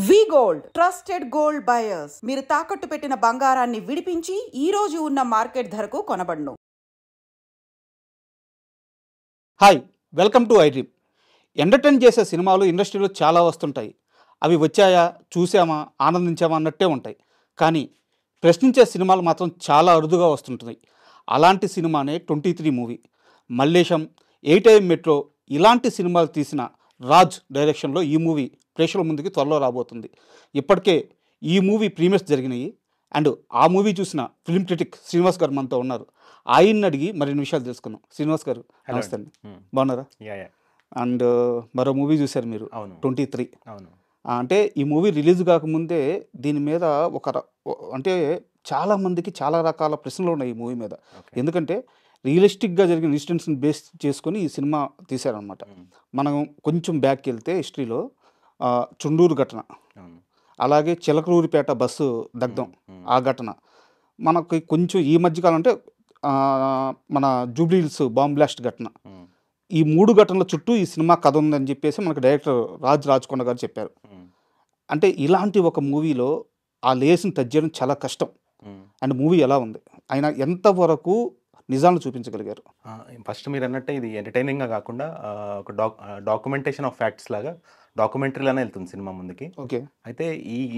వి gold trusted gold buyers. మీరు తాకట్టు పెట్టిన బంగారాన్ని విడిపించి ఈ రోజు ఉన్న మార్కెట్ ధరకు కొనబడును. Hi, welcome to iDream. Entertain చేసే సినిమాలు ఇండస్ట్రీలో చాలా వస్తుంటాయి. అవి వచ్చాయా, చూసామా, ఆనందించామా అన్నట్టే ఉంటాయి. కానీ ప్రశ్నించే సినిమాలు మాత్రం చాలా అరుదుగా వస్తుంటున్నాయి. అలాంటి సినిమానే 23 మూవీ. మల్లేశం, 8am మెట్రో ఇలాంటి సినిమాలు తీసిన రాజ్ డైరెక్షన్లో ఈ మూవీ ప్రేక్షకుల ముందుకి త్వరలో రాబోతుంది. ఇప్పటికే ఈ మూవీ ప్రీమియర్స్ జరిగినాయి. అండ్ ఆ మూవీ చూసిన ఫిల్మ్ క్రిటిక్ శ్రీనివాస్ గారు మనతో ఉన్నారు. ఆయన్ని అడిగి మరిన్ని విషయాలు తెలుసుకున్నాం. శ్రీనివాస్ గారు నమస్తే అండి, బాగున్నారా? అండ్ మరో మూవీ చూశారు మీరు, 23. అంటే ఈ మూవీ రిలీజ్ కాకముందే దీని మీద అంటే చాలామందికి చాలా రకాల ప్రశ్నలు ఉన్నాయి ఈ మూవీ మీద. ఎందుకంటే రియలిస్టిక్గా జరిగిన ఇన్సిడెంట్స్ని బేస్ చేసుకొని ఈ సినిమా తీశారనమాట. మనం కొంచెం బ్యాక్కి వెళ్తే హిస్టరీలో చుండూరు ఘటన, అలాగే చిలకలూరిపేట బస్సు దగ్ధం ఆ ఘటన, మనకి కొంచెం ఈ మధ్యకాలం అంటే మన జూబ్లీ హిల్స్ బాంబ్ బ్లాస్ట్ ఘటన, ఈ 3 ఘటనల చుట్టూ ఈ సినిమా కథ ఉందని చెప్పేసి మనకు డైరెక్టర్ రాజ్కొండ గారు చెప్పారు. అంటే ఇలాంటి ఒక మూవీలో ఆ లేస్ని టచ్ చేయడం చాలా కష్టం. అండ్ మూవీ ఎలా ఉంది, ఆయన ఎంతవరకు నిజాలను చూపించగలిగారు? ఫస్ట్ మీరు అన్నట్టే ఇది ఎంటర్టైనింగ్గా కాకుండా ఒక డాక్యుమెంటేషన్ ఆఫ్ ఫ్యాక్ట్స్ లాగా డాక్యుమెంటరీలానే వెళ్తుంది సినిమా ముందుకి. ఓకే. అయితే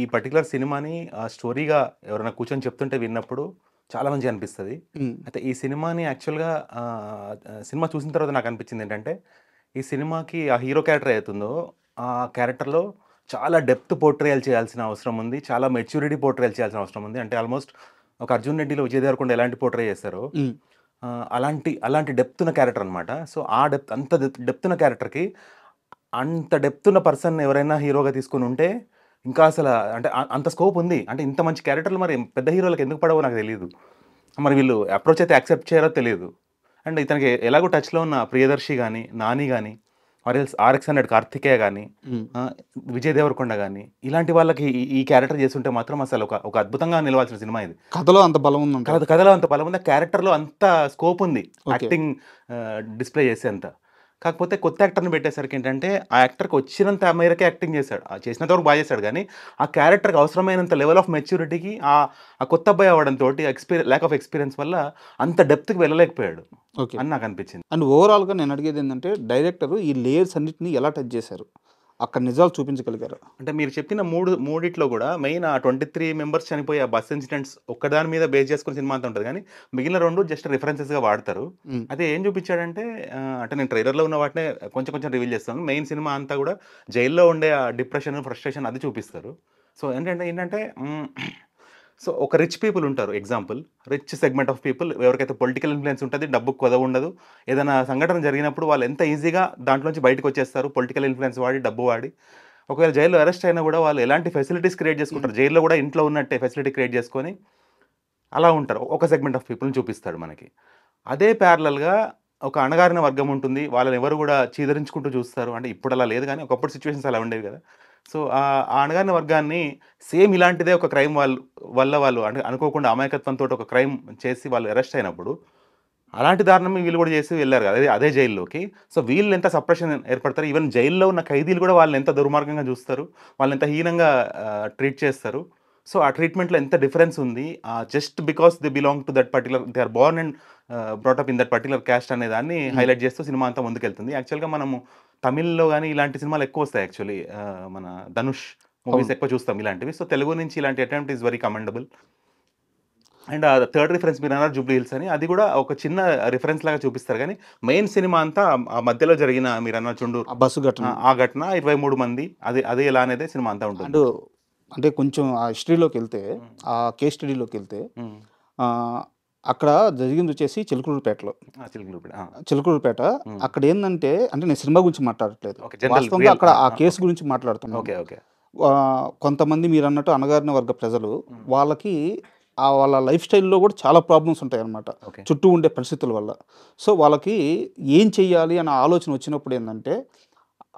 ఈ పర్టికులర్ సినిమాని స్టోరీగా ఎవరైనా కూర్చొని చెప్తుంటే విన్నప్పుడు చాలా మంచిగా అనిపిస్తుంది. అయితే ఈ సినిమాని యాక్చువల్గా సినిమా చూసిన తర్వాత నాకు అనిపించింది ఏంటంటే, ఈ సినిమాకి ఆ హీరో క్యారెక్టర్ అవుతుందో ఆ క్యారెక్టర్లో చాలా డెప్త్ పోర్ట్రేయల్ చేయాల్సిన అవసరం ఉంది, చాలా మెచ్యూరిటీ పోర్ట్రేయల్ చేయాల్సిన అవసరం ఉంది. అంటే ఆల్మోస్ట్ ఒక అర్జున్ రెడ్డిలో విజయ్ దేవరకొండ ఎలాంటి పోర్ట్రే చేస్తారో అలాంటి డెప్త్ ఉన్న క్యారెక్టర్ అనమాట. సో ఆ డెప్త్ ఉన్న క్యారెక్టర్కి అంత డెప్త్ ఉన్న పర్సన్ ఎవరైనా హీరోగా తీసుకుని ఉంటే ఇంకా అసలు అంటే అంత స్కోప్ ఉంది. అంటే ఇంత మంచి క్యారెక్టర్లు మరి పెద్ద హీరోలకు ఎందుకు పడవో నాకు తెలియదు. మరి వీళ్ళు అప్రోచ్ అయితే యాక్సెప్ట్ చేయారో తెలియదు. అండ్ ఇతనికి ఎలాగో టచ్లో ఉన్న ప్రియదర్శి కానీ, నాని కానీ, RX-100 కార్తికేయ కానీ, విజయ్ దేవరకొండ కానీ, ఇలాంటి వాళ్ళకి ఈ క్యారెక్టర్ చేస్తుంటే మాత్రం అసలు ఒక అద్భుతంగా నిలవాల్సిన సినిమా ఇది. కథలో అంత బలం ఉంది, కథలో అంత బలం ఉంది, క్యారెక్టర్లో అంత స్కోప్ ఉంది యాక్టింగ్ డిస్ప్లే చేసేంత. కాకపోతే కొత్త యాక్టర్ని పెట్టేసరికి ఏంటంటే ఆ యాక్టర్కి వచ్చినంత మేరకే యాక్టింగ్ చేశాడు, చేసినంత వరకు బాగా చేశాడు. కానీ ఆ క్యారెక్టర్కి అవసరమైనంత లెవెల్ ఆఫ్ మెచ్యూరిటీకి ఆ కొత్త అబ్బాయి అవ్వడంతో ల్యాక్ ఆఫ్ ఎక్స్పీరియన్స్ వల్ల అంత డెప్త్కి వెళ్ళలేకపోయాడు అని నాకు అనిపించింది. అండ్ ఓవరాల్గా నేను అడిగేది ఏంటంటే, డైరెక్టర్ ఈ లేయర్స్ అన్నింటినీ ఎలా టచ్ చేశారు, అక్కడ నిజాలు చూపించగలిగారు? అంటే మీరు చెప్పిన మూడిట్లో కూడా మెయిన్ ఆ 23 మెంబర్స్ చనిపోయి ఆ బస్ ఇన్సిడెంట్స్ ఒక్కదాని మీద బేస్ చేసుకుని సినిమా అంతా ఉంటుంది. కానీ మిగిలిన 2 జస్ట్ రిఫరెన్సెస్గా వాడతారు. అదే ఏం చూపించాడంటే, అంటే నేను ట్రైలర్లో ఉన్న వాటినే కొంచెం రివీల్ చేస్తాను. మెయిన్ సినిమా అంతా కూడా జైల్లో ఉండే ఆ డిప్రెషన్, ఫ్రస్ట్రేషన్ అది చూపిస్తారు. సో ఏంటంటే సో ఒక రిచ్ పీపుల్ ఉంటారు, example rich segment of people, ఎవరికైతే పొలిటికల్ ఇన్ఫ్లుయెన్స్ ఉంటుంది, డబ్బు కొదవ ఉండదు, ఏదైనా సంఘటన జరిగినప్పుడు వాళ్ళు ఎంత ఈజీగా దాంట్లోంచి బయటకు వచ్చేస్తారు పొలిటికల్ ఇన్ఫ్లుయెన్స్ వాడి, డబ్బు వాడి. ఒకవేళ జైల్లో అరెస్ట్ అయినా కూడా వాళ్ళు ఎలాంటి ఫెసిలిటీస్ క్రియేట్ చేసుకుంటారు, జైల్లో కూడా ఇంట్లో ఉన్నట్టే ఫెసిలిటీ క్రియేట్ చేసుకొని అలా ఉంటారు. ఒక సెగ్మెంట్ ఆఫ్ పీపుల్ని చూపిస్తాడు మనకి. అదే ప్యారలల్గా ఒక అణగారిన వర్గం ఉంటుంది, వాళ్ళని ఎవరు కూడా చీదరించుకుంటూ చూస్తారు. అంటే ఇప్పుడు అలా లేదు కానీ ఒకప్పుడు సిచ్యువేషన్స్ అలా ఉండేవి కదా. సో ఆ అణగారిన వర్గాన్ని సేమ్ ఇలాంటిదే ఒక క్రైమ్ వల్ల వాళ్ళు అంటే అనుకోకుండా అమాయకత్వంతో ఒక క్రైమ్ చేసి వాళ్ళు అరెస్ట్ అయినప్పుడు అలాంటి దారుణం వీళ్ళు కూడా చేసి వెళ్ళారు కదా అదే జైల్లోకి. సో వీళ్ళు ఎంత సప్రెషన్ ఏర్పడతారు, ఈవెన్ జైల్లో ఉన్న ఖైదీలు కూడా వాళ్ళని ఎంత దుర్మార్గంగా చూస్తారు, వాళ్ళని ఎంత హీనంగా ట్రీట్ చేస్తారు. సో ఆ ట్రీట్మెంట్లో ఎంత డిఫరెన్స్ ఉంది, just because they belong to that particular, they are born and brought up in that particular caste అనే దాన్ని హైలైట్ చేస్తూ సినిమా అంతా ముందుకెళ్తుంది. యాక్చువల్గా మనము తమిళ్లో కానీ ఇలాంటి సినిమాలు ఎక్కువ వస్తాయి. యాక్చువల్లీ మన ధనుష్ మూవీస్ ఎక్కువ చూస్తాం ఇలాంటివి. సో తెలుగు నుంచి ఇలాంటి attempt is very commendable. And third reference మీరు అన్నారు జూబ్లీ హిల్స్ అని, అది కూడా ఒక చిన్న రిఫరెన్స్ లాగా చూపిస్తారు. కానీ మెయిన్ సినిమా అంతా ఆ మధ్యలో జరిగిన మీరు అన్న చుండూరు బస్సు ఘటన, ఆ ఘటన 23 మంది అదే ఎలా అనేది సినిమా అంతా ఉంటుంది. అంటే కొంచెం ఆ హిస్టరీలోకి వెళ్తే, ఆ కేస్ స్టడీలోకి వెళ్తే, అక్కడ జరిగింది వచ్చేసి చిలకలూరుపేటలో. చిలకలూరుపేట అక్కడ ఏంటంటే, అంటే నేను సినిమా గురించి మాట్లాడట్లేదు, వాస్తవంగా అక్కడ ఆ కేసు గురించి మాట్లాడుతున్నాను. కొంతమంది మీరు అన్నట్టు అణగారిన వర్గ ప్రజలు, వాళ్ళకి వాళ్ళ లైఫ్ స్టైల్లో కూడా చాలా ప్రాబ్లమ్స్ ఉంటాయి అన్నమాట, చుట్టూ ఉండే పరిస్థితుల వల్ల. సో వాళ్ళకి ఏం చెయ్యాలి అనే ఆలోచన వచ్చినప్పుడు ఏంటంటే,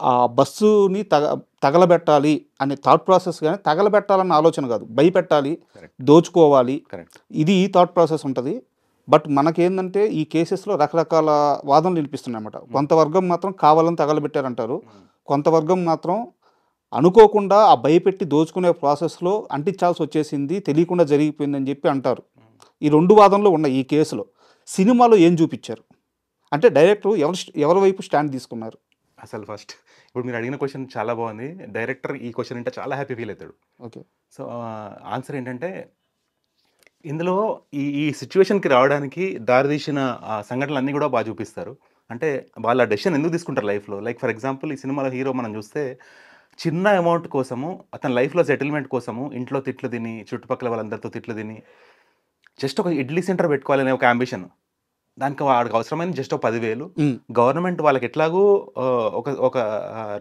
ఆ బస్సుని తగలబెట్టాలి అనే థాట్ ప్రాసెస్, కానీ తగలబెట్టాలన్న ఆలోచన కాదు, భయపెట్టాలి, దోచుకోవాలి, ఇది ఈ థాట్ ప్రాసెస్ ఉంటుంది. బట్ మనకేంటంటే ఈ కేసెస్లో రకరకాల వాదనలు వినిపిస్తున్నాయి అన్నమాట. కొంత వర్గం మాత్రం కావాలని తగలబెట్టారంటారు, కొంత వర్గం మాత్రం అనుకోకుండా ఆ భయపెట్టి దోచుకునే ప్రాసెస్లో అంటించాల్సి వచ్చేసింది, తెలియకుండా జరిగిపోయిందని చెప్పి అంటారు. ఈ 2 వాదనలు ఉన్నాయి ఈ కేసులో. సినిమాలో ఏం చూపించారు? అంటే డైరెక్టర్ ఎవరి వైపు స్టాండ్ తీసుకున్నారు? అసలు ఫస్ట్ ఇప్పుడు మీరు అడిగిన క్వశ్చన్ చాలా బాగుంది. డైరెక్టర్ ఈ క్వశ్చన్ అంటే చాలా హ్యాపీ ఫీల్ అవుతాడు. ఓకే. సో ఆన్సర్ ఏంటంటే, ఇందులో ఈ ఈ సిచ్యువేషన్కి రావడానికి దారితీసిన సంఘటనలన్నీ కూడా బాగా చూపిస్తారు. అంటే వాళ్ళ డెసిషన్ ఎందుకు తీసుకుంటారు లైఫ్లో. లైక్ ఫర్ ఎగ్జాంపుల్ ఈ సినిమాలో హీరో మనం చూస్తే చిన్న అమౌంట్ కోసము, అతని లైఫ్లో సెటిల్మెంట్ కోసము ఇంట్లో తిట్లు తిని, చుట్టుపక్కల వాళ్ళందరితో తిట్లు తిని, జస్ట్ ఒక ఇడ్లీ సెంటర్ పెట్టుకోవాలనే ఒక అంబిషన్. దానికి వాడికి అవసరమైన జస్ట్ ఒక 10,000. గవర్నమెంట్ వాళ్ళకి ఎట్లాగూ ఒక ఒక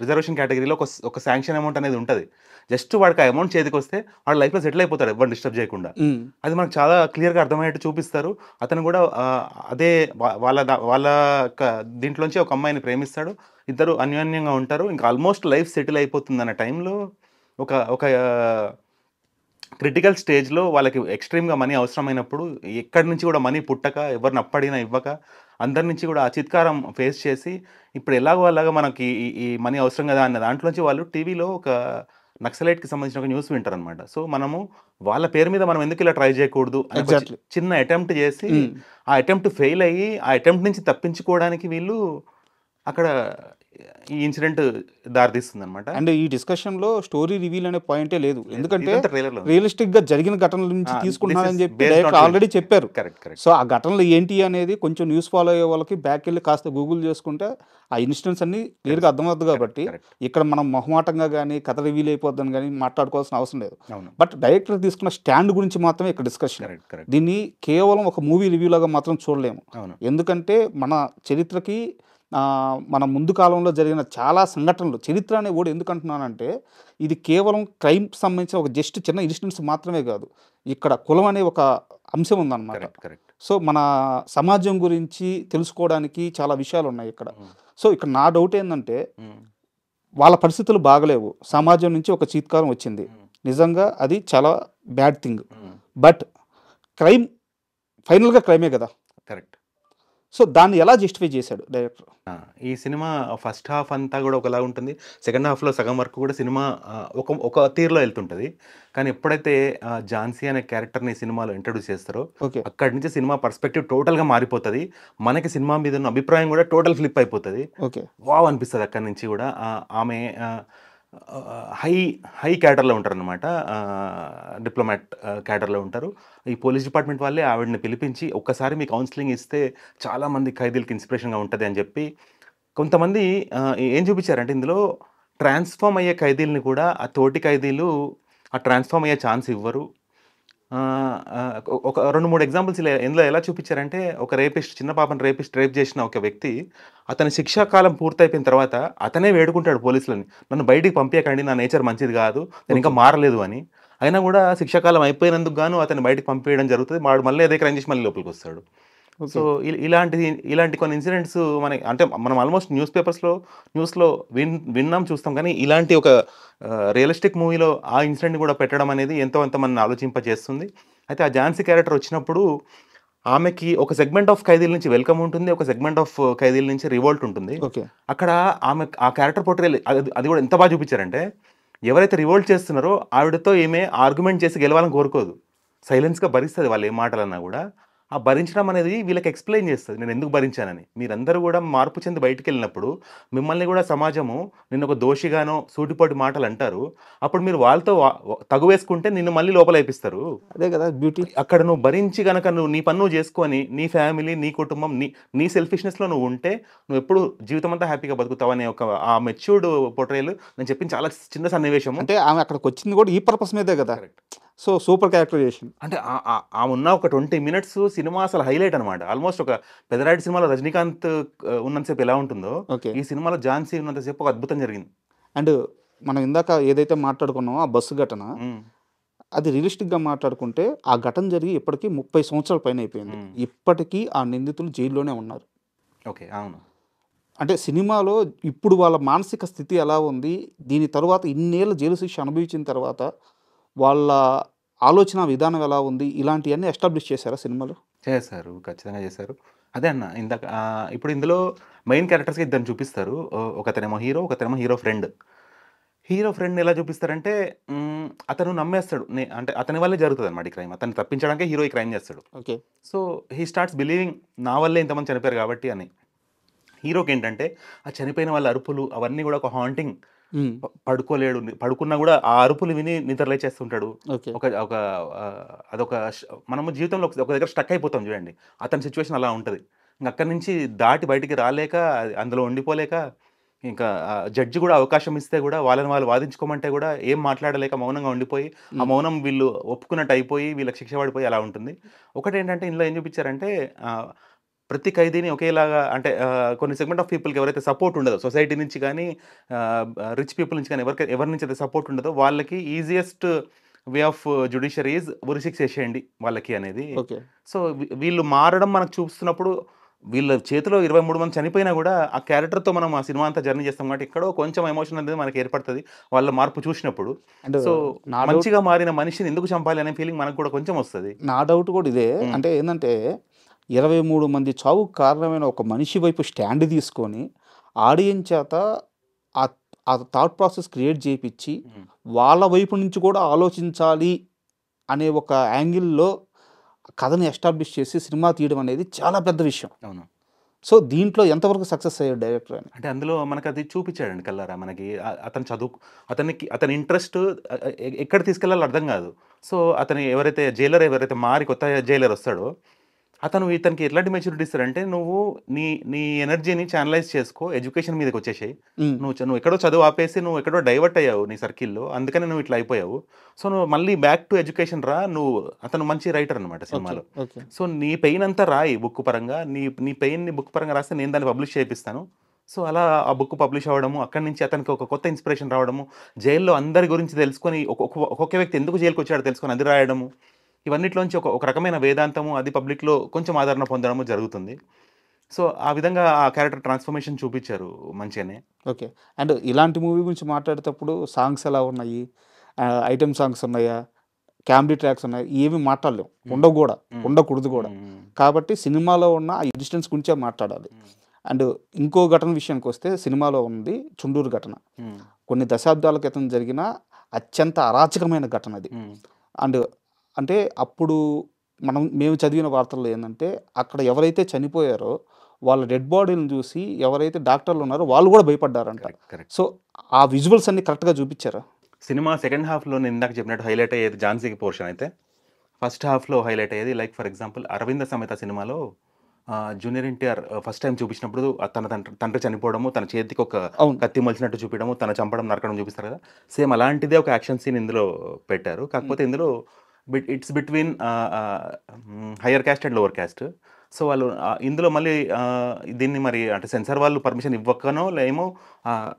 రిజర్వేషన్ కేటగిరీలో ఒక శాంక్షన్ అమౌంట్ అనేది ఉంటుంది. జస్ట్ వాడికి ఆ అమౌంట్ చేతికి వస్తే వాడు లైఫ్లో సెటిల్ అయిపోతాడు, ఎవరిని డిస్టర్బ్ చేయకుండా. అది మనకు చాలా క్లియర్గా అర్థమయ్యేట్టు చూపిస్తారు. అతను కూడా అదే వాళ్ళ దీంట్లోంచి ఒక అమ్మాయిని ప్రేమిస్తాడు. ఇద్దరు అన్యోన్యంగా ఉంటారు. ఇంకా ఆల్మోస్ట్ లైఫ్ సెటిల్ అయిపోతుంది అన్న టైంలో ఒక ఒక క్రిటికల్ స్టేజ్లో వాళ్ళకి ఎక్స్ట్రీమ్గా మనీ అవసరమైనప్పుడు, ఎక్కడి నుంచి కూడా మనీ పుట్టక, ఎవరిని అప్పడినా ఇవ్వక, అందరి నుంచి కూడా ఆ చిత్కారం ఫేస్ చేసి, ఇప్పుడు ఎలాగో అలాగా మనకి ఈ మనీ అవసరం కదా అన్న దాంట్లోంచి వాళ్ళు టీవీలో ఒక నక్సలైట్కి సంబంధించిన ఒక న్యూస్ వింటారనమాట. సో మనము వాళ్ళ పేరు మీద మనం ఎందుకు ఇలా ట్రై చేయకూడదు అని ఒక చిన్న అటెంప్ట్ చేసి, ఆ అటెంప్ట్ ఫెయిల్ అయ్యి, ఆ అటెంప్ట్ నుంచి తప్పించుకోవడానికి వీళ్ళు అక్కడ ఈ ఇన్సిడెంట్ దారితీస్తుంది అనమాట. అండ్ ఈ డిస్కషన్లో స్టోరీ రివీల్ అనే పాయింటే లేదు, ఎందుకంటే రియలిస్టిక్గా జరిగిన ఘటనల నుంచి తీసుకుంటున్నారని చెప్పి డైరెక్టర్ ఆల్రెడీ చెప్పారు. సో ఆ ఘటనలు ఏంటి అనేది కొంచెం న్యూస్ ఫాలో అయ్యే వాళ్ళకి బ్యాక్ వెళ్ళి కాస్త గూగుల్ చేసుకుంటే ఆ ఇన్సిడెంట్స్ అన్ని క్లియర్గా అర్థమవుతుంది. కాబట్టి ఇక్కడ మనం మొహమాటంగా కానీ కథ రివీల్ అయిపోద్దని కానీ మాట్లాడుకోవాల్సిన అవసరం లేదు. బట్ డైరెక్టర్ తీసుకున్న స్టాండ్ గురించి మాత్రమే ఇక్కడ డిస్కషన్. దీన్ని కేవలం ఒక మూవీ రివ్యూలాగా మాత్రం చూడలేము. ఎందుకంటే మన చరిత్రకి మన ముందు కాలంలో జరిగిన చాలా సంఘటనలు, చరిత్ర అనే కూడా ఎందుకు అంటున్నానంటే, ఇది కేవలం క్రైమ్ సంబంధించిన ఒక జస్ట్ చిన్న ఇన్సిడెంట్స్ మాత్రమే కాదు, ఇక్కడ కులం అనే ఒక అంశం ఉందన్నమాట. సో మన సమాజం గురించి తెలుసుకోవడానికి చాలా విషయాలు ఉన్నాయి ఇక్కడ. సో ఇక్కడ నా డౌట్ ఏంటంటే, వాళ్ళ పరిస్థితులు బాగలేవు, సమాజం నుంచి ఒక చీత్కారం వచ్చింది, నిజంగా అది చాలా బ్యాడ్ థింగ్. బట్ క్రైమ్ ఫైనల్గా క్రైమే కదా. కరెక్ట్. సో దాన్ని ఎలా జస్టిఫై చేశాడు డైరెక్టర్? ఈ సినిమా ఫస్ట్ హాఫ్ అంతా కూడా ఒకలా ఉంటుంది, సెకండ్ హాఫ్లో సగం వరకు కూడా సినిమా ఒక తీరులో వెళ్తుంటుంది. కానీ ఎప్పుడైతే ఝాన్సీ అనే క్యారెక్టర్ని సినిమాలో ఇంట్రడ్యూస్ చేస్తారో, అక్కడి నుంచి సినిమా పర్స్పెక్టివ్ టోటల్గా మారిపోతుంది. మనకి సినిమా మీద ఉన్న అభిప్రాయం కూడా టోటల్ ఫ్లిప్ అయిపోతుంది. వావ్ అనిపిస్తుంది. అక్కడి నుంచి కూడా ఆమె హై క్యాడర్లో ఉంటారు అనమాట, డిప్లొమాట్ క్యాడర్లో ఉంటారు. ఈ పోలీస్ డిపార్ట్మెంట్ వాళ్ళే ఆవిడని పిలిపించి ఒక్కసారి మీ కౌన్సిలింగ్ ఇస్తే చాలామంది ఖైదీలకి ఇన్స్పిరేషన్గా ఉంటుంది అని చెప్పి, కొంతమంది ఏం చూపించారంటే ఇందులో ట్రాన్స్ఫార్మ్ అయ్యే ఖైదీలని కూడా ఆ తోటి ఖైదీలు ఆ ట్రాన్స్ఫార్మ్ అయ్యే ఛాన్స్ ఇవ్వరు. ఒక 2-3 ఎగ్జాంపుల్స్ ఇందులో ఎలా చూపించారంటే, ఒక రేపిస్ట్, చిన్న పాపను రేప్ చేసిన ఒక వ్యక్తి అతని శిక్షాకాలం పూర్తయిపోయిన తర్వాత అతనే వేడుకుంటాడు పోలీసులని, నన్ను బయటికి పంపించకండి, నా నేచర్ మంచిది కాదు, నేను ఇంకా మారలేదు అని. అయినా కూడా శిక్షాకాలం అయిపోయినందుకు గాను అతన్ని బయటికి పంపించడం జరుగుతుంది. వాడు మళ్ళీ అదే క్రైమ్ చేసి మళ్ళీ లోపలికి వస్తాడు. సో ఇలాంటి కొన్ని ఇన్సిడెంట్స్ మనకి, అంటే మనం ఆల్మోస్ట్ న్యూస్లో విన్నాం, చూస్తాం. కానీ ఇలాంటి ఒక రియలిస్టిక్ మూవీలో ఆ ఇన్సిడెంట్ కూడా పెట్టడం అనేది ఎంతో మనల్ని ఆలోచింపజేస్తుంది. అయితే ఆ ఝాన్సీ క్యారెక్టర్ వచ్చినప్పుడు ఆమెకి ఒక సెగ్మెంట్ ఆఫ్ ఖైదీల నుంచి వెల్కమ్ ఉంటుంది, ఒక సెగ్మెంట్ ఆఫ్ ఖైదీల నుంచి రివోల్ట్ ఉంటుంది. అక్కడ ఆమె ఆ క్యారెక్టర్ పోర్ట్రేల్ అది కూడా ఎంత బాగా చూపించారంటే, ఎవరైతే రివోల్ట్ చేస్తున్నారో ఆవిడతో ఈమె ఆర్గ్యుమెంట్ చేసి గెలవాలని కోరుకోదు, సైలెన్స్గా భరిస్తుంది వాళ్ళు ఏ మాటలన్నా కూడా. ఆ భరించడం అనేది వీళ్ళకి ఎక్స్ప్లెయిన్ చేస్తుంది, నేను ఎందుకు భరించానని. మీరందరూ కూడా మార్పు చెంది బయటికి వెళ్ళినప్పుడు మిమ్మల్ని కూడా సమాజము నిన్ను ఒక దోషిగానో సూటిపోటి మాటలు అంటారు. అప్పుడు మీరు వాళ్ళతో తగు వేసుకుంటే నిన్ను మళ్ళీ లోపల వేపిస్తారు. అదే కదా బ్యూటీ. అక్కడ నువ్వు భరించి కనుక నీ పని నువ్వు చేసుకొని, నీ ఫ్యామిలీ, నీ కుటుంబం, నీ సెల్ఫిష్నెస్లో నువ్వు ఉంటే నువ్వు ఎప్పుడు జీవితం అంతా హ్యాపీగా బతుకుతావు అనే ఒక ఆ మెచ్యూర్డ్ పోర్ట్రేల్ నేను చెప్పిన చాలా చిన్న సన్నివేశం. అంటే ఆమె అక్కడికి వచ్చింది కూడా ఈ పర్పస్ మీదే కదా. So super characterisation. అంటే ఉన్న ఒక 20 minutes సినిమా అసలు హైలైట్ అనమాట. ఆల్మోస్ట్ ఒక పెదరాయుడు సినిమాలో రజనీకాంత్ ఉన్నంతసేపు ఎలా ఉంటుందో, ఈ సినిమాలో ఝాన్సీ ఉన్నంతసేపు ఒక అద్భుతం జరిగింది. అండ్ మనం ఇందాక ఏదైతే మాట్లాడుకున్నామో ఆ బస్సు ఘటన, అది రియలిస్టిక్గా మాట్లాడుకుంటే ఆ ఘటన జరిగి ఇప్పటికీ 30 సంవత్సరాల పైన అయిపోయింది. ఇప్పటికీ ఆ నిందితులు జైల్లోనే ఉన్నారు. ఓకే, అవును. అంటే సినిమాలో ఇప్పుడు వాళ్ళ మానసిక స్థితి ఎలా ఉంది, దీని తర్వాత ఇన్నేళ్ళ జైలు శిక్ష అనుభవించిన తర్వాత వాళ్ళ ఆలోచన విధానం ఎలా ఉంది, ఇలాంటివన్నీ ఎస్టాబ్లిష్ చేశారా సినిమాలో? చేశారు, ఖచ్చితంగా చేశారు. అదే అన్న ఇందాక, ఇప్పుడు ఇందులో మెయిన్ క్యారెక్టర్స్కి ఇద్దరు చూపిస్తారు. ఒకతనేమో హీరో, ఒకతనేమో హీరో ఫ్రెండ్. హీరో ఫ్రెండ్ ఎలా చూపిస్తారంటే అతను నమ్మేస్తాడు. అంటే అతని వల్లే జరుగుతదనమాట ఈ క్రైమ్. అతన్ని తప్పించడానికే హీరో ఈ క్రైమ్ చేస్తాడు. Okay. So, he starts believing నా వల్లే ఇంతమంది చనిపోయారు కాబట్టి అని. హీరోకేంటంటే ఆ చనిపోయిన వాళ్ళ అరుపులు అవన్నీ గూడా ఒక హాంటింగ్. హ్మ్. పడుకోలేడు. పడుకున్నా గూడా ఆ అరుపులు విని నిద్ర లేచేస్తుంటాడు. ఓకే. ఒక ఒక అదొక మనము జీవితంలో ఒక దగ్గర స్టక్ అయిపోతాం చూడండి. అతని సిట్యుయేషన్ అలా ఉంటది. ఇంక అక్కడి నుంచి దాటి బయటికి రాలేక, అందులో ఉండిపోలేక, ఇంకా జడ్జి గూడా అవకాశం ఇస్తే గూడా వాళ్ళని వాళ్ళు వాదించుకోమంటే గూడా ఏం మాట్లాడలేక మౌనంగా ఉండిపోయి, ఆ మౌనం వీళ్ళు ఒప్పుకున్నట్టు అయిపోయి, వీళ్ళకి శిక్ష పడిపోయి అలా ఉంటుంది. ఒకటేంటంటే ఇందులో ఏం చూపిచ్చారంటే ప్రతి ఖైదీని ఒకేలాగా అంటే కొన్ని సెగ్మెంట్ ఆఫ్ పీపుల్‌కి ఎవరైతే సపోర్ట్ ఉండదో సొసైటీ నుంచి గానీ, రిచ్ పీపుల్ నుంచి గానీ ఎవరి నుంచి అయితే సపోర్ట్ ఉండదో వాళ్ళకి easiest way of judiciary is ఉరిశిక్ష ఏసేయండి వాళ్ళకి అనేది. ఓకే. సో, వీళ్ళు మారడం మనకు చూస్తున్నప్పుడు వీళ్ళ చేతిలో 23 మంది చనిపోయినా గూడా ఆ క్యారెక్టర్‌తో మనం ఆ సినిమా అంతా జర్నీ చేస్తాం కాబట్టి ఎక్కడో కొంచెం ఎమోషన్ అనేది మనకు ఏర్పడతది. వాళ్ళ మార్పు చూసినప్పుడు. అండ్ సో, నా డౌట్ మంచిగా మారిన మనిషిని ఎందుకు చంపాలి అనే ఫీలింగ్ మనకు కూడా కొంచెం వస్తది. నా డౌట్ కూడా ఇదే. హ్మ్. అంటే ఏందంటే 23 మంది చావుకు కారణమైన ఒక మనిషి వైపు స్టాండ్ తీసుకొని ఆడియన్స్ చేత ఆ ఆ థాట్ ప్రాసెస్ క్రియేట్ చేపిచ్చి హ్మ్. వాళ్ళ వైపు నుంచి కూడా ఆలోచించాలి అనే ఒక యాంగిల్‌లో కథని ఎస్టాబ్లిష్ చేసి సినిమా తీయడం అనేది చాలా పెద్ద విషయం. అవును. సో, దీంట్లో ఎంతవరకు సక్సెస్ అయ్యాడు డైరెక్టర్ అని? అంటే అందులో మనకది చూపిచ్చాడండి కల్లారా మనకి. అతను అతని ఇంట్రెస్ట్ ఎక్కడ తీసుకెళ్ళాలో అర్థం గాదు. సో, ఎవరైతే ఎవరైతే మారి కొత్త జైలర్ వస్తాడో, అతను ఇతనికి ఎట్లాంటి మెచ్యూరిటీ ఇస్తాడంటే, నువ్వు నీ నీ ఎనర్జీని చానలైజ్ చేసుకో, ఎడ్యుకేషన్ మీదకొచ్చేసేయి. హ్మ్. నువ్వు ఎక్కడో చదువు ఆపేసి, నువ్వు ఎక్కడో డైవర్ట్ అయ్యావు నీ సర్కిల్‌లో. అందుకనే నువ్వు ఇట్లా అయిపోయావు. సో, నువ్వు మళ్ళీ బ్యాక్ టు ఎడ్యుకేషన్ రా. అతను మంచి రైటర్ అనమాట ఓకే. సినిమాలో. ఓకే. సో, నీ పెయిన్ అంతా రాయి బుక్ పరంగా. నీ పెయిన్‌ని బుక్ పరంగా రాస్తే నేను దాన్ని పబ్లిష్ చేపిస్తాను. సో, అలా ఆ బుక్ పబ్లిష్ అవ్వడము, అక్కడి నుంచి అతనికి ఒక కొత్త ఇన్‌స్పిరేషన్ రావడము, జైల్‌లో అందరి గురించి తెలుసుకొని ఒక్కొక్క వ్యక్తి ఎందుకు జైలుకొచ్చాడో తెలుసుకొని అది రాయడము. ఇవన్నిట్లోంచి ఒక రకమైన వేదాంతము అది పబ్లిక్‌లో కొంచెం ఆదరణ పొందడము జరుగుతుంది. సో, ఆ విధంగా ఆ క్యారెక్టర్ ట్రాన్స్‌ఫర్మేషన్ చూపిచ్చారు మంచిగానే. ఓకే. అండ్ ఇలాంటి మూవీ గురించి మాట్లాడేటప్పుడు సాంగ్స్ ఎలా ఉన్నాయి? ఐటెమ్ సాంగ్స్ ఉన్నాయా? కామెడీ ట్రాక్స్ ఉన్నాయి. ఏమి మాట్లాడలేం. హ్మ్. ఉండవు గూడా. హ్మ్. ఉండకూడదు గూడా. హ్మ్. కాబట్టి సినిమాలో ఉన్న ఆ ఇన్సిడెంట్స్ గురించే మాట్లాడాలి. హ్మ్. అండ్ ఇంకో ఘటన విషయానికొస్తే సినిమాలో ఉంది 'చుండూరు' ఘటన. హ్మ్. కొన్ని దశాబ్దాల క్రితం జరిగిన అత్యంత అరాచకమైన ఘటన అది. హ్మ్. అండ్ అంటే అప్పుడు మేము చదివిన వార్తల్లో ఏందంటే అక్కడ ఎవరైతే చనిపోయారో వాళ్ళ డెడ్ బాడీలను చూసి ఎవరైతే డాక్టర్లు ఉన్నారో వాళ్ళు గూడా భయపడ్డారంట. కరెక్ట్. సో, ఆ విజువల్స్ అన్నీ కరెక్ట్‌గా చూపిచ్చారా? సినిమా సెకండ్ హాఫ్‌లో నేను ఇందాక చెప్పినట్టు హైలైట్ అయ్యేది ఝాన్సీకి పోర్షన్ అయితే, ఫస్ట్ హాఫ్‌లో హైలైట్ అయ్యేది like for example 'Aravinda Sametha' సినిమాలో జూనియర్ ఎన్టీఆర్ ఫస్ట్ టైమ్ చూపించినప్పుడు తన తండ్రి చనిపోవడము, తన చేతికి ఒక అవును. కత్తి మలిచినట్టు చూపియడము, తన చంపడం, నరకడం చూపిస్తారు కదా! సేమ్ అలాంటిదే ఒక యాక్షన్ సీన్ ఇందులో పెట్టారు. హ్మ్. కాకపోతే ఇందులో it's between hire caste and lower caste. So, వాళ్ళు ఇందులో మళ్ళీ దీన్ని మరి అంటే సెన్సార్ వాళ్ళు పర్మిషన్ ఇవ్వకనో ఏమో ఆహ్,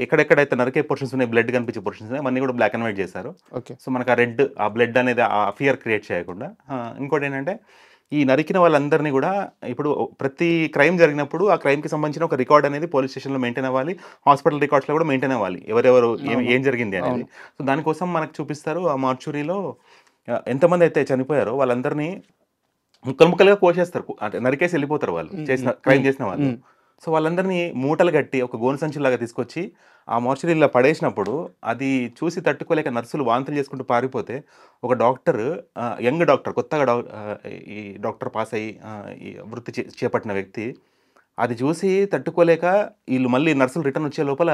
ఎక్కడెక్కడైతే నరికే పోర్షన్స్ ఉన్నాయి, బ్లడ్ కనిపించే పోర్షన్స్ ఉన్నాయి, అవన్నీ కూడా బ్లాక్ అండ్ వైట్ చేశారు. ఓకే. సో, మనకు ఆ బ్లడ్ అనేది ఆ ఫియర్ క్రియేట్ చేయకుండా. ఇంకోటేంటంటే ఈ నరికిన వాళ్ళందరినీ గూడా ఇప్పుడు ప్రతి క్రైమ్ జరిగినప్పుడు ఆ క్రైమ్‌కి సంబంధించిన ఒక రికార్డ్ అనేది పోలీస్ స్టేషన్‌లో మెయింటైన్ అవ్వాలి. హాస్పిటల్ రికార్డ్స్‌లో కూడా మెయింటైన్ అవ్వాలి. ఎవరెవరు అవును. ఏం జరిగింది అనేది. అవును. సో, దానికోసం మనకు చూపిస్తారు ఆ మార్చురీలో ఎంతమందైతే చనిపోయారో వాళ్ళందరినీ ముక్కలు ముక్కలుగా కోసేస్తారు. అంటే నరికేసి ఎళ్ళిపోతారు వాళ్ళు. హ్మ్. హ్మ్. క్రైమ్ హ్మ్. చేసిన వాళ్ళు. హ్మ్. సో, వాళ్ళందరినీ మూటలు గట్టి ఒక గోను సంచుల్లాగా తీసుకొచ్చి ఆ మార్చురీలో పడేసినప్పుడు అది చూసి తట్టుకోలేక నర్సులు వాంతులు చేసుకుంటూ పారిపోతే ఒక డాక్టర్ యంగ్ డాక్టర్ కొత్తగా ఈ డాక్టర్ పాస్ అయ్యి ఈ వృత్తి చేపట్టిన వ్యక్తి అది చూసి తట్టుకోలేక ఈళ్ళు మళ్ళీ నర్సులు రిటర్న్ వచ్చే లోపల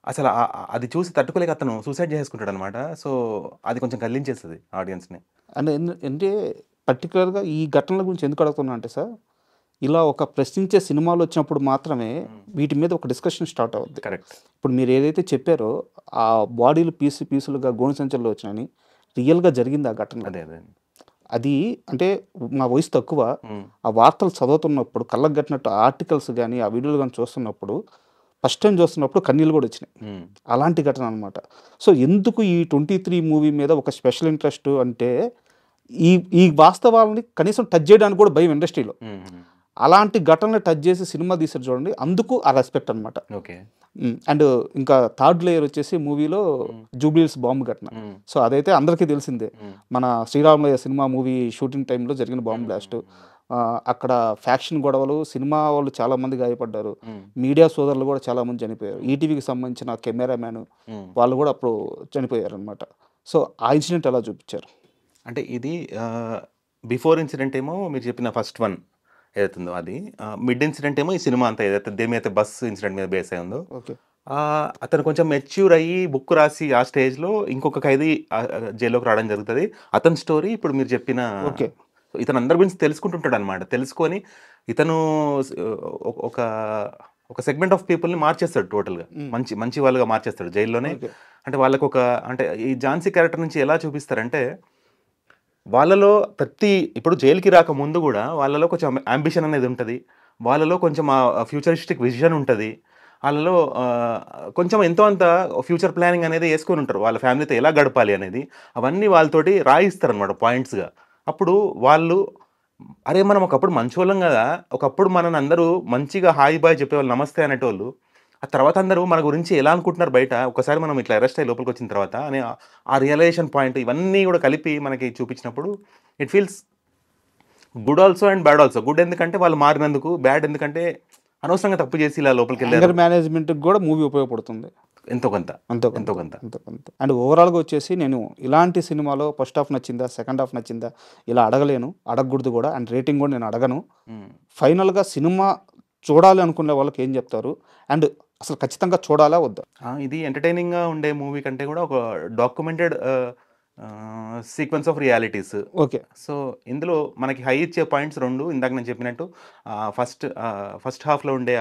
అసలు అది చూసి తట్టుకోలేక అతను సూసైడ్ చేసేసుకుంటాడనమాట. సో, అది కొంచెం కదిలించేస్తది ఆడియన్స్‌ని. అంటే పర్టిక్యులర్‌గా ఈ ఘటనల గురించి ఎందుకు అడుగుతున్నా అంటే సార్, ఇలా ఒక ప్రశ్నించే సినిమాలొచ్చినప్పుడు మాత్రమే హ్మ్. వీటి మీద ఒక డిస్కషన్ స్టార్ట్ అవుద్ది. కరెక్ట్. ఇప్పుడు మీరేదైతే చెప్పారో ఆ బాడీలు పీసులుగా గోను సంచుల్లో వచ్చినాయని రియల్‌గా జరిగింది ఆ ఘటన. అదే. అది అంటే మా వయసు తక్కువ. హ్మ్. ఆ వార్తలు చదువుతున్నప్పుడు కళ్ళకు కట్టినట్టు ఆర్టికల్స్ గాని, ఆ వీడియోలు గాని చూస్తున్నప్పుడు ఫస్ట్ టైమ్ చూస్తున్నప్పుడు కన్నీళ్ళు గూడా వచ్చినాయి. హ్మ్. అలాంటి ఘటన అనమాట. సో, ఎందుకు ఈ 23 మూవీ మీద ఒక స్పెషల్ ఇంట్రెస్ట్ అంటే ఈ ఈ వాస్తవాలని కనీసం టచ్ చేయడానికి కూడా భయం ఇండస్ట్రీలో. హ్మ్. అలాంటి ఘటనలు టచ్ చేసి సినిమా తీశారు చూడండి. అందుకు ఆ రెస్పెక్ట్ అనమాట. ఓకే. అండ్ ఇంకా థర్డ్ లేయర్ వచ్చేసి మూవీలో హ్మ్. జూబ్లీహిల్స్ బాంబ్ ఘటన. హ్మ్. సో, అదైతే అందరికీ తెలిసిందే. హ్మ్. మన 'శ్రీరామయ్య' సినిమా మూవీ షూటింగ్ టైంలో జరిగిన బాంబ్ హ్మ్. బ్లాస్ట్. అక్కడ ఫ్యాక్షన్ గొడవలు, సినిమా వాళ్ళు చాలామంది గాయపడ్డారు, మీడియా సోదరులు కూడా చాలామంది చనిపోయారు, ఈటీవీకి సంబంధించిన కెమెరామ్యాన్ వాళ్ళు కూడా అప్పుడు చనిపోయారు అనమాట. సో ఆ ఇన్సిడెంట్ ఎలా చూపించారు? అంటే ఇది బిఫోర్ ఇన్సిడెంట్ ఏమో మీరు చెప్పిన ఫస్ట్ వన్ ఏదైతుందో అది, మిడ్ ఇన్సిడెంట్ ఏమో ఈ సినిమా అంతా ఏదైతే దేమైతే బస్ ఇన్సిడెంట్ మీద బేస్ అయి ఉందో. ఓకే. అతను కొంచెం మెచ్యూర్ అయ్యి బుక్ రాసి ఆ స్టేజ్లో ఇంకొక ఖైదీ జైల్లోకి రావడం జరుగుతుంది. అతని స్టోరీ ఇప్పుడు మీరు చెప్పిన, ఇతను అందరి గురించి తెలుసుకుంటుంటాడు అనమాట. తెలుసుకొని ఇతను ఒక ఒక సెగ్మెంట్ ఆఫ్ పీపుల్ని మార్చేస్తాడు టోటల్గా, మంచి వాళ్ళుగా మార్చేస్తాడు జైల్లోనే. అంటే వాళ్ళకు ఒక, అంటే ఈ ఝాన్సీ క్యారెక్టర్ నుంచి ఎలా చూపిస్తారంటే వాళ్ళలో ఇప్పుడు జైలుకి రాక ముందు కూడా వాళ్ళలో కొంచెం అంబిషన్ అనేది ఉంటుంది, వాళ్ళలో కొంచెం ఫ్యూచరిస్టిక్ విజన్ ఉంటుంది, వాళ్ళలో కొంచెం ఎంతో అంత ఫ్యూచర్ ప్లానింగ్ అనేది వేసుకొని ఉంటారు, వాళ్ళ ఫ్యామిలీతో ఎలా గడపాలి అనేది అవన్నీ వాళ్ళతోటి రాయిస్తారు అనమాట పాయింట్స్గా. అప్పుడు వాళ్ళు అరే మనం ఒకప్పుడు మంచోళ్ళం కదా, ఒకప్పుడు మనని అందరూ మంచిగా హాయ్ బాయ్ చెప్పేవాళ్ళు, నమస్తే అనేటోళ్ళు, ఆ తర్వాత అందరూ మన గురించి ఎలా అనుకుంటున్నారు బయట, ఒకసారి మనం ఇట్లా అరెస్ట్ అయ్యి లోపలికి వచ్చిన తర్వాత అని ఆ రియలైజేషన్ పాయింట్ ఇవన్నీ కూడా కలిపి మనకి చూపించినప్పుడు it feels good also and bad also. Good ఎందుకంటే వాళ్ళు మారినందుకు, బ్యాడ్ ఎందుకంటే అనవసరంగా తప్పు చేసి ఇలా లోపలికి వెళ్ళారు. మేనేజ్మెంట్కి కూడా మూవీ ఉపయోగపడుతుంది ఎంతో కొంత. అండ్ ఓవరాల్గా వచ్చేసి నేను ఇలాంటి సినిమాలో ఫస్ట్ హాఫ్ నచ్చిందా, సెకండ్ హాఫ్ నచ్చిందా ఇలా అడగలేను, అడగకూడదు కూడా, అండ్ రేటింగ్ కూడా నేను అడగను. ఫైనల్గా సినిమా చూడాలి అనుకునే వాళ్ళకి ఏం చెప్తారు, అండ్ అసలు ఖచ్చితంగా చూడాలా వద్దా? ఇది ఎంటర్టైనింగ్గా ఉండే మూవీ కంటే కూడా ఒక documented sequence of realities. Okay. So ఇందులో మనకి హై ఇచ్చే పాయింట్స్ రెండు, ఇందాక నేను చెప్పినట్టు ఫస్ట్ హాఫ్లో ఉండే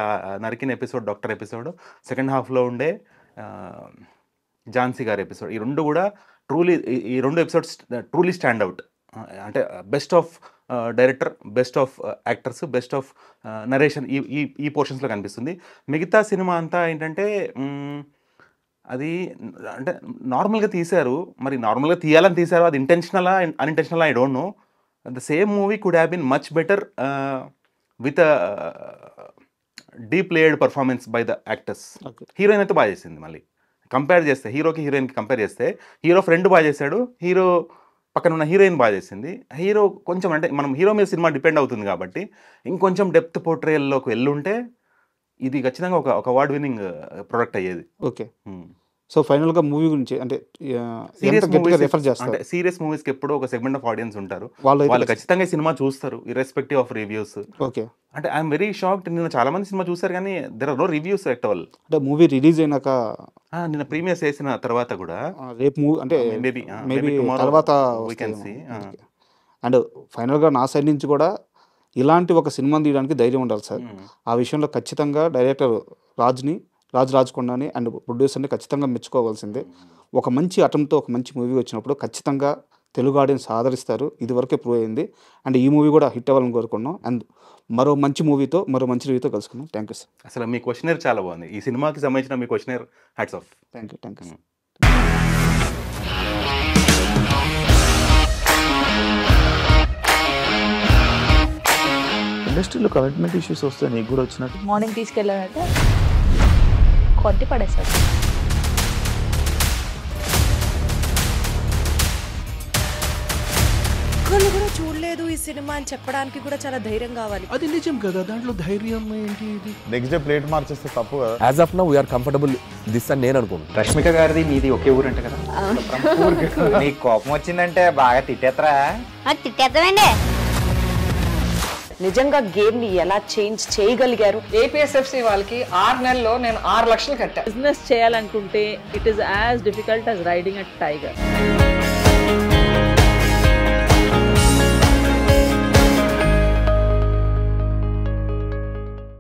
నరికిన ఎపిసోడ్, డాక్టర్ ఎపిసోడ్, సెకండ్ హాఫ్లో ఉండే ఝాన్సీ గారి ఎపిసోడ్, ఈ రెండు కూడా ఈ రెండు ఎపిసోడ్స్ ట్రూలీ స్టాండ్ అవుట్. అంటే best of director, best of actors, best of narration ఈ పోర్షన్స్లో కనిపిస్తుంది. మిగతా సినిమా అంతా ఏంటంటే అది అంటే నార్మల్గా తీశారు, మరి నార్మల్గా తీయాలని తీశారు, అది ఇంటెన్షనలా అన్ఇంటెన్షనలా I don't know. The same movie could have been much better with deep layered performance by the actors. Heroine అయితే బాగా చేసింది, మళ్ళీ కంపేర్ చేస్తే హీరోకి హీరోయిన్కి కంపేర్ చేస్తే హీరో ఫ్రెండ్ బాగా చేశాడు, హీరో పక్కన ఉన్న హీరోయిన్ బాగా చేసింది. హీరో కొంచెం, అంటే మనం హీరో మీద సినిమా డిపెండ్ అవుతుంది కాబట్టి ఇంకొంచెం డెప్త్ పోర్ట్రేయల్లోకి వెళ్ళుంటే ఇది ఖచ్చితంగా ఒక అవార్డ్ విన్నింగ్ ప్రొడక్ట్ అయ్యేది. ఓకే. సో ఫైనల్గా మూవీ గురించి అంటే సీరియస్ మూవీస్కి ఎప్పుడూ ఒక సెగ్మెంట్ ఆఫ్ ఆడియన్స్ ఉంటారు, వాళ్ళు ఖచ్చితంగా ఈ సినిమా చూస్తారు ఇర్రెస్పెక్టివ్ ఆఫ్ రివ్యూస్. ఓకే. అంటే ఐఎమ్ వెరీ షాక్డ్, నిన్న చాలా మంది సినిమా చూసారు కానీ there are no reviews at all. అంటే మూవీ రిలీజ్ అయినాక నిన్న ప్రీమియర్స్ చేసిన తర్వాత కూడా రేపు మూవీ అంటే మేబీ తర్వాత we can see. అండ్ ఫైనల్గా నా సైడ్ నుంచి కూడా ఇలాంటి ఒక సినిమా తీయడానికి ధైర్యం ఉండాలి సార్. ఆ విషయంలో ఖచ్చితంగా డైరెక్టర్ రాజ్కొండని అండ్ ప్రొడ్యూసర్ని ఖచ్చితంగా మెచ్చుకోవాల్సిందే. ఒక మంచి అటెంప్ట్తో ఒక మంచి మూవీ వచ్చినప్పుడు ఖచ్చితంగా తెలుగు ఆడియన్స్ ఆదరిస్తారు, ఇదివరకే ప్రూవ్ అయింది. అండ్ ఈ మూవీ కూడా హిట్ అవ్వాలని కోరుకున్నాం. అండ్ మరో మంచి మూవీతో, మరో మంచి రివ్యూతో కలుసుకున్నాం. Thank you sir. అసలు మీ క్వశ్చనర్ చాలా బాగుంది, ఈ సినిమాకి సంబంధించిన మీ questionnaire hats off. Thank you sir. ఇండస్ట్రీలో కమిట్మెంట్ ఇష్యూస్ వస్తే నీకు కూడా వచ్చినట్టు? మార్నింగ్ తీసుకెళ్ళానంటే కొట్టి పడేసాడు. ఒక్కళ్ళు కూడా చూడలేదు ఈ సినిమా అని చెప్పడానికి కూడా చాలా ధైర్యం కావాలి. అది నిజం కదా, దాంట్లో ధైర్యం ఏంటి? ఇది నెక్స్ట్ డే ప్లేట్ మార్చేస్తే తప్పు కదా. As of now we are comfortable this అని నేను అనుకుంటున్నాను. రష్మిక గారిది మీది ఒకే ఊరు అంటే కదా, నీకు కోపం వచ్చిందంటే బాగా తిట్టేత్తరా? తిట్టేద్దామండి. నిజంగా గేమ్ ని ఎలా చేంజ్ చేయగలిగారు? ఏపీఎస్ఎఫ్సి వాళ్ళకి 6 నెలల్లో నేను 6 లక్షలు కట్టా. బిజినెస్ చేయాలనుకుంటే it is as difficult as riding a tiger.